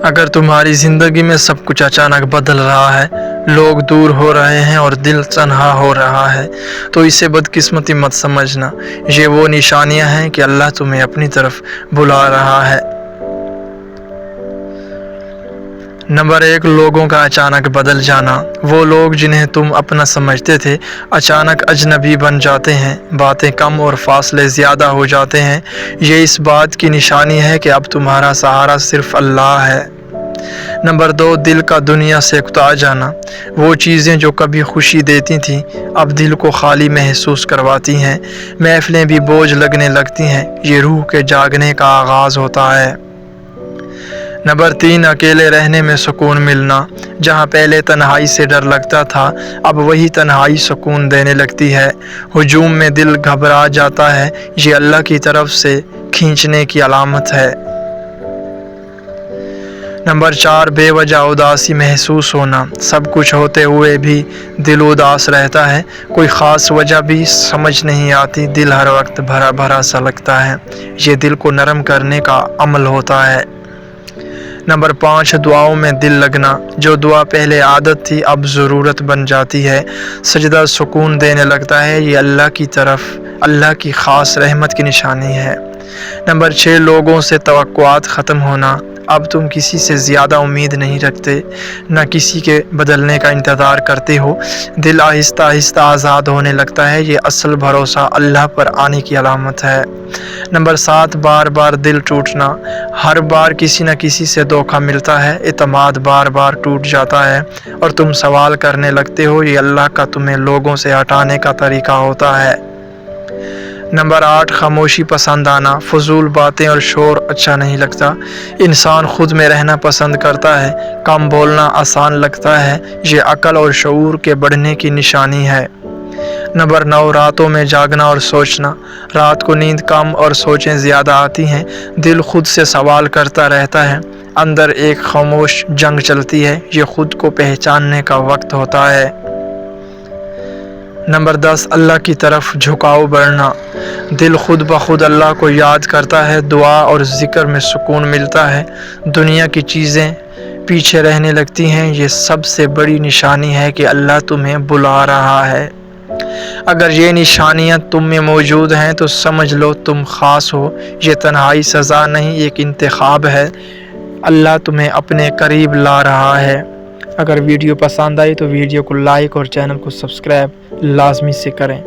اگر تمہاری زندگی میں سب کچھ اچانک بدل رہا ہے، لوگ دور ہو رہے ہیں اور دل تنہا ہو رہا ہے، تو اسے بدقسمتی مت سمجھنا۔ یہ وہ نشانیاں ہیں کہ اللہ تمہیں اپنی طرف بلا رہا ہے۔ نمبر 1، لوگوں کا اچانک بدل جانا۔ وہ لوگ جنہیں تم اپنا سمجھتے تھے اچانک اجنبی بن جاتے ہیں، باتیں کم اور فاصلے زیادہ ہو جاتے ہیں۔ یہ اس بات کی نشانی ہے کہ اب تمہارا سہارا صرف اللہ ہے۔ نمبر 2، دل کا دنیا سے اکتا جانا۔ وہ چیزیں جو کبھی خوشی دیتی تھیں اب دل کو خالی محسوس کرواتی ہیں۔ محفلیں بھی بوجھ لگنے لگتی ہیں۔ یہ روح کے جاگنے کا آغاز ہوتا ہے۔ نمبر 3، اکیلے رہنے میں سکون ملنا۔ جہاں پہلے تنہائی سے ڈر لگتا تھا اب وہی تنہائی سکون دینے لگتی ہے۔ ہجوم میں دل گھبرا جاتا ہے، یہ اللہ کی طرف سے کھینچنے کی علامت ہے۔ نمبر 4، بے وجہ اداسی محسوس ہونا۔ سب کچھ ہوتے ہوئے بھی دل اداس رہتا ہے، کوئی خاص وجہ بھی سمجھ نہیں آتی، دل ہر وقت بھرا بھرا سا لگتا ہے۔ یہ دل کو نرم کرنے کا عمل ہوتا ہے۔ نمبر 5، دعاؤں میں دل لگنا۔ جو دعا پہلے عادت تھی اب ضرورت بن جاتی ہے۔ سجدہ سکون دینے لگتا ہے، یہ اللہ کی خاص رحمت کی نشانی ہے۔ نمبر 6، لوگوں سے توقعات ختم ہونا۔ اب تم کسی سے زیادہ امید نہیں رکھتے، نہ کسی کے بدلنے کا انتظار کرتے ہو۔ دل آہستہ آہستہ آزاد ہونے لگتا ہے، یہ اصل بھروسہ اللہ پر آنے کی علامت ہے۔ نمبر 7، بار بار دل ٹوٹنا۔ ہر بار کسی نہ کسی سے دھوکہ ملتا ہے، اعتماد بار بار ٹوٹ جاتا ہے اور تم سوال کرنے لگتے ہو، یہ اللہ کا تمہیں لوگوں سے ہٹانے کا طریقہ ہوتا ہے۔ نمبر 8، خاموشی پسند آنا۔ فضول باتیں اور شور اچھا نہیں لگتا۔ انسان خود میں رہنا پسند کرتا ہے، کم بولنا آسان لگتا ہے، یہ عقل اور شعور کے بڑھنے کی نشانی ہے۔ نمبر 9، راتوں میں جاگنا اور سوچنا۔ رات کو نیند کم اور سوچیں زیادہ آتی ہیں، دل خود سے سوال کرتا رہتا ہے، اندر ایک خاموش جنگ چلتی ہے، یہ خود کو پہچاننے کا وقت ہوتا ہے۔ نمبر 10، اللہ کی طرف جھکاؤ بڑھنا۔ دل خود بخود اللہ کو یاد کرتا ہے، دعا اور ذکر میں سکون ملتا ہے، دنیا کی چیزیں پیچھے رہنے لگتی ہیں۔ یہ سب سے بڑی نشانی ہے کہ اللہ تمہیں بلا رہا ہے۔ اگر یہ نشانیاں تم میں موجود ہیں تو سمجھ لو تم خاص ہو۔ یہ تنہائی سزا نہیں، ایک انتخاب ہے۔ اللہ تمہیں اپنے قریب لا رہا ہے۔ اگر ویڈیو پسند آئی تو ویڈیو کو لائک اور چینل کو سبسکرائب لازمی سے کریں۔